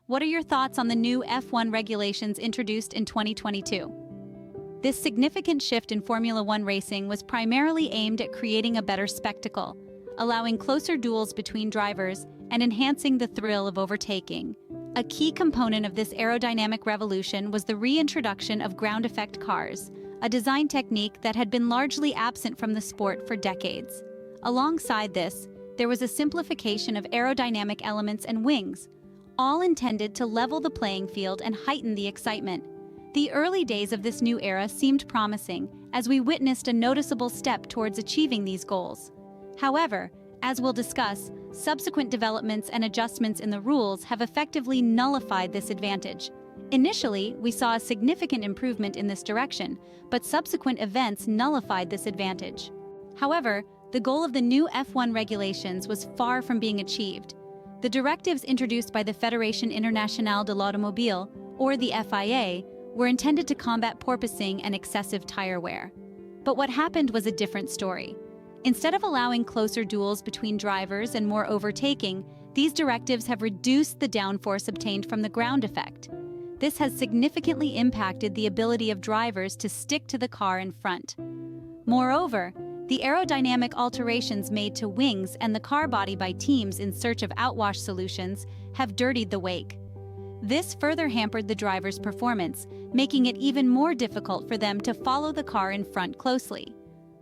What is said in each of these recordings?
what are your thoughts on the new F1 regulations introduced in 2022? This significant shift in Formula One racing was primarily aimed at creating a better spectacle, allowing closer duels between drivers and enhancing the thrill of overtaking. A key component of this aerodynamic revolution was the reintroduction of ground effect cars, a design technique that had been largely absent from the sport for decades. Alongside this, there was a simplification of aerodynamic elements and wings, all intended to level the playing field and heighten the excitement. The early days of this new era seemed promising, as we witnessed a noticeable step towards achieving these goals. However, as we'll discuss, subsequent developments and adjustments in the rules have effectively nullified this advantage. Initially, we saw a significant improvement in this direction, but subsequent events nullified this advantage. However, the goal of the new F1 regulations was far from being achieved. The directives introduced by the Fédération Internationale de l'Automobile, or the FIA, were intended to combat porpoising and excessive tire wear. But what happened was a different story. Instead of allowing closer duels between drivers and more overtaking, these directives have reduced the downforce obtained from the ground effect. This has significantly impacted the ability of drivers to stick to the car in front. Moreover, the aerodynamic alterations made to wings and the car body by teams in search of outwash solutions have dirtied the wake. This further hampered the driver's performance, making it even more difficult for them to follow the car in front closely.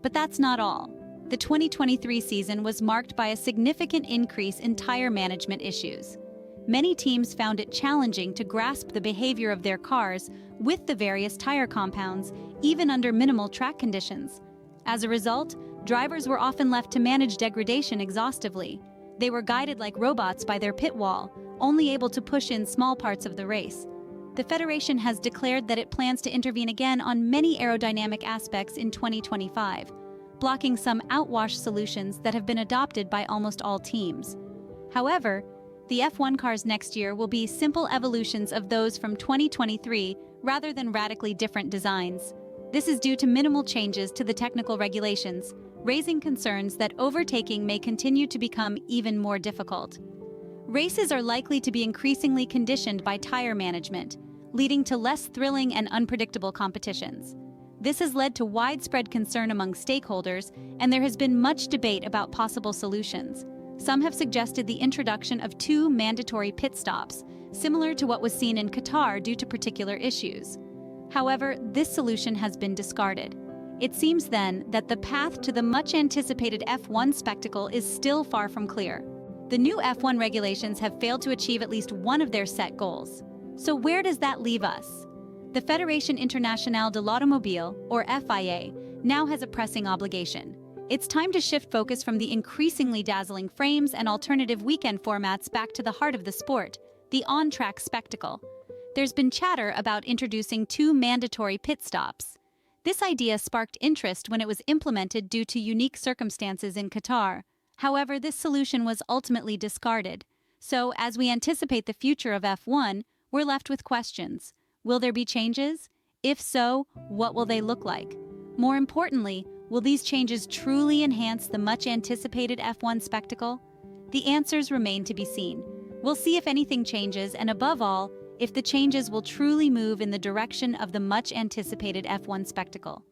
But that's not all. The 2023 season was marked by a significant increase in tire management issues. Many teams found it challenging to grasp the behavior of their cars with the various tire compounds, even under minimal track conditions. As a result, drivers were often left to manage degradation exhaustively. They were guided like robots by their pit wall, only able to push in small parts of the race. The Federation has declared that it plans to intervene again on many aerodynamic aspects in 2025, blocking some outwash solutions that have been adopted by almost all teams. However, the F1 cars next year will be simple evolutions of those from 2023 rather than radically different designs. This is due to minimal changes to the technical regulations, raising concerns that overtaking may continue to become even more difficult. Races are likely to be increasingly conditioned by tire management, leading to less thrilling and unpredictable competitions. This has led to widespread concern among stakeholders, and there has been much debate about possible solutions. Some have suggested the introduction of 2 mandatory pit stops, similar to what was seen in Qatar due to particular issues. However, this solution has been discarded. It seems then that the path to the much-anticipated F1 spectacle is still far from clear. The new F1 regulations have failed to achieve at least one of their set goals. So where does that leave us? The Fédération Internationale de l'Automobile, or FIA, now has a pressing obligation. It's time to shift focus from the increasingly dazzling frames and alternative weekend formats back to the heart of the sport, the on-track spectacle. There's been chatter about introducing 2 mandatory pit stops. This idea sparked interest when it was implemented due to unique circumstances in Qatar. However, this solution was ultimately discarded. So, as we anticipate the future of F1, we're left with questions. Will there be changes? If so, what will they look like? More importantly, will these changes truly enhance the much-anticipated F1 spectacle? The answers remain to be seen. We'll see if anything changes, and above all, if the changes will truly move in the direction of the much-anticipated F1 spectacle.